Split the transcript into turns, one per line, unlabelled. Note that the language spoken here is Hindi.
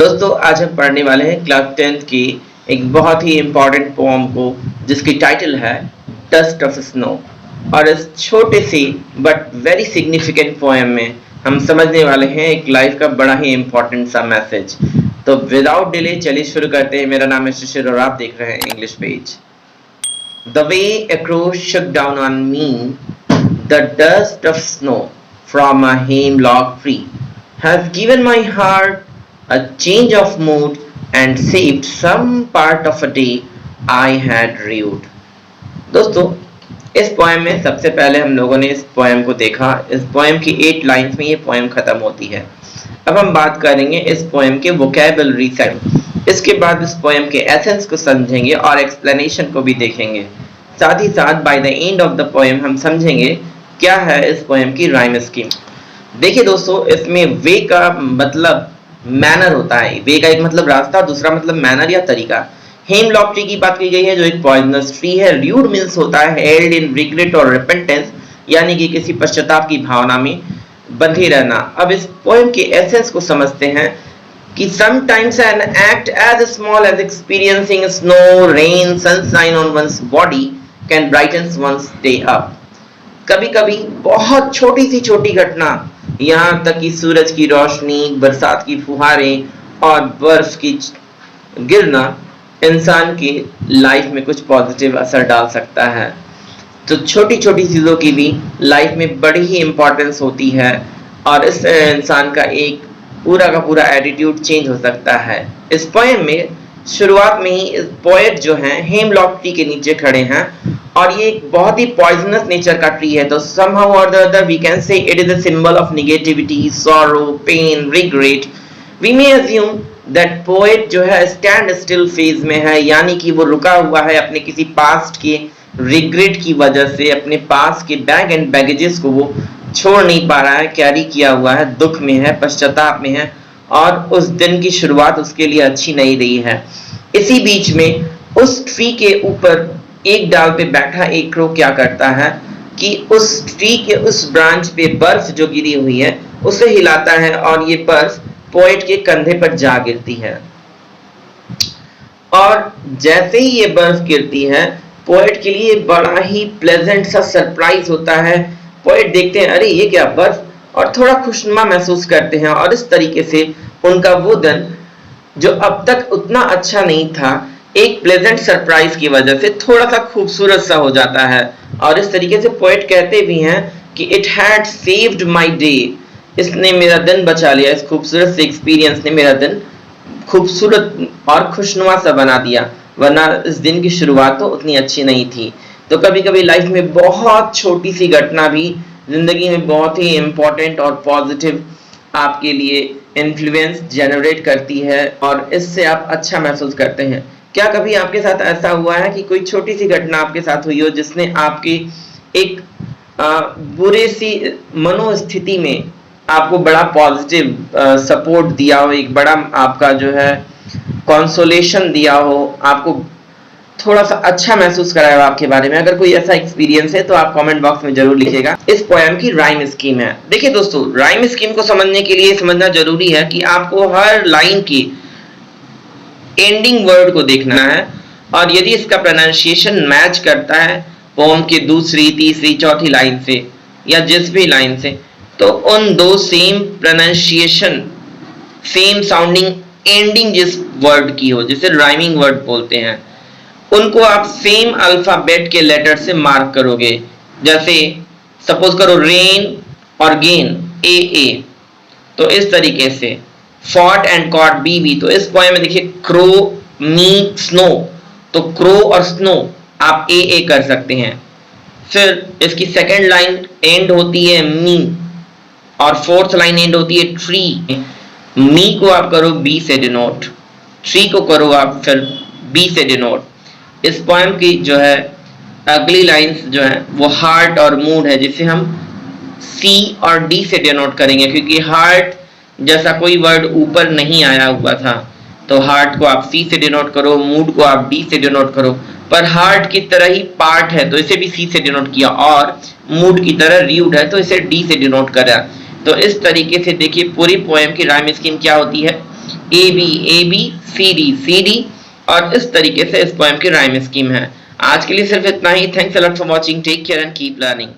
दोस्तों आज हम पढ़ने वाले हैं क्लास 10th की एक बहुत ही इम्पोर्टेंट पोएम को जिसकी टाइटल है डस्ट ऑफ स्नो। और इस छोटे सी बट वेरी सिग्निफिकेंट पोएम में हम समझने वाले हैं एक लाइफ का बड़ा ही इम्पोर्टेंट सा मैसेज। तो विदाउट डिले चलिए शुरू करते हैं। मेरा नाम है शिशिर और आप देख रहे हैं English page. The way a crow shook down on me, the dust of snow from a hemlock tree has given my heart a change of mood and saved some part of a day I had rued। दोस्तों इस पोएम में सबसे पहले हम लोगों ने इस पोएम को देखा। इस पोएम की 8 लाइन्स में ये पोएम खत्म होती है। अब हम बात करेंगे इस पोएम के वोकैबुलरी साइड। इसके बाद इस पोएम के एसेंस को समझेंगे और एक्सप्लेनेशन को भी देखेंगे। साथ ही साथ by the end of the poem हम समझेंगे क्या है इस पोएम की राइम स्कीम। देखिए दोस्तों, इसमें वे का मतलब मैनर होता है। वे का एक मतलब रास्ता, दूसरा मतलब मैनर या तरीका। हेमलॉक ट्री की बात की गई है जो एक पॉइजनस ट्री है। र्यूड मींस होता है हेल्ड इन रिग्रेट और रिपेंटेंस, यानी कि किसी पश्चाताप की भावना में बंधे रहना। अब इस पोएम के एसेंस को समझते हैं कि sometimes an act as small as experiencing snow, rain, sunshine on one's body can brighten one's day up। कभी-कभी बहुत छोटी सी छोटी घटना, यहाँ तक कि सूरज की रोशनी, बरसात की फुहारें और बर्फ की गिरना इंसान की लाइफ में कुछ पॉजिटिव असर डाल सकता है। तो छोटी छोटी चीज़ों की भी लाइफ में बड़ी ही इम्पोर्टेंस होती है और इस इंसान का एक पूरा का पूरा एटीट्यूड चेंज हो सकता है। इस पोएम में शुरुआत में ही इस पोएट जो हैं हेमलॉक ट्री के नीचे खड़े हैं और ये एक बहुत ही पॉइजनस नेचर का ट्री है। तो somehow or the other we can say it is a symbol of negativity, sorrow, pain, regret। We may assume that poet जो है stand still phase में है, यानी कि वो रुका हुआ है अपने किसी पास्ट के रिग्रेट की वजह से। अपने पास के बैग एंड बैगेजेस को वो छोड़ नहीं पा रहा है, कैरी किया हुआ है, दुख में है, पश्चाताप में है और उस दिन की शुरुआत उसके लिए अच्छी नहीं रही है। इसी बीच में उस ट्री के ऊपर एक डाल पे बैठा एक क्रो क्या करता है कि उस ट्री के उस ब्रांच पे बर्फ जो गिरी हुई है उसे हिलाता है और ये बर्फ पोएट के कंधे पर जा गिरती है। और जैसे ही ये बर्फ गिरती है पोएट के लिए बड़ा ही प्लेजेंट सा सरप्राइज होता है। पोएट देखते हैं अरे ये क्या बर्फ, और थोड़ा खुशनुमा महसूस करते हैं और इस तरीके से उनका वो दिन जो अब तक उतना अच्छा नहीं था एक प्लेजेंट सरप्राइज की वजह से थोड़ा सा खूबसूरत सा हो जाता है। और इस तरीके से पोएट कहते भी हैं कि it had saved my day, इसने मेरा दिन बचा लिया। इस खूबसूरत से एक्सपीरियंस ने मेरा दिन खूबसूरत और खुशनुमा सा बना दिया, वरना इस दिन की शुरुआत तो उतनी अच्छी नहीं थी। तो कभी कभी लाइफ में बहुत छोटी सी घटना भी जिंदगी में बहुत ही इम्पोर्टेंट और पॉजिटिव आपके लिए इन्फ्लुएंस जनरेट करती है और इससे आप अच्छा महसूस करते हैं। क्या कभी आपके साथ ऐसा हुआ है कि कोई छोटी सी घटना आपके साथ हुई हो जिसने आपकी एक बुरे सी मनोस्थिति में आपको बड़ा पॉजिटिव सपोर्ट दिया हो, एक बड़ा आपका जो है कंसोलेशन दिया हो, आपको थोड़ा सा अच्छा महसूस कराया हो आपके बारे में? अगर कोई ऐसा एक्सपीरियंस है तो आप कमेंट बॉक्स में जरूर लिखिएगा। इस पोएम की राइम स्कीम है। देखिए दोस्तों, राइम स्कीम को समझने के लिए समझना जरूरी है कि आपको हर लाइन की एंडिंग वर्ड को देखना है और यदि इसका प्रोनाउंसिएशन मैच करता है पोएम के दूसरी, तीसरी, चौथी लाइन से या जिस भी लाइन से, तो उन दो same pronunciation, same sounding ending जिस वर्ड की हो, जिसे राइमिंग वर्ड बोलते हैं, उनको आप सेम अल्फाबेट के लेटर से मार्क करोगे। जैसे सपोज करो रेन और गेन, ए ए, तो इस तरीके से fought and caught, B B. तो इस पोएम में देखिए क्रो, मी, स्नो, तो क्रो और स्नो आप ए ए कर सकते हैं। फिर इसकी सेकेंड लाइन एंड होती है मी और फोर्थ लाइन एंड होती है ट्री। मी को आप करो बी से डिनोट, ट्री को करो आप फिर बी से डिनोट। इस पोएम की जो है अगली लाइंस जो है वो हार्ट और मूड है, जिसे हम सी और डी से डिनोट करेंगे, क्योंकि हार्ट जैसा कोई वर्ड ऊपर नहीं आया हुआ था। तो हार्ट को आप सी से डिनोट करो, मूड को आप डी से डिनोट करो, पर हार्ट की तरह ही पार्ट है तो इसे भी सी से डिनोट किया और मूड की तरह र्यूड है तो इसे डी से डिनोट करा। तो इस तरीके से देखिए पूरी पोएम की राइम स्कीम क्या होती है ए बी सी डी और इस तरीके से इस पोएम की राइम स्कीम है। आज के लिए सिर्फ इतना ही। Thanks a lot for watching, take care and keep learning.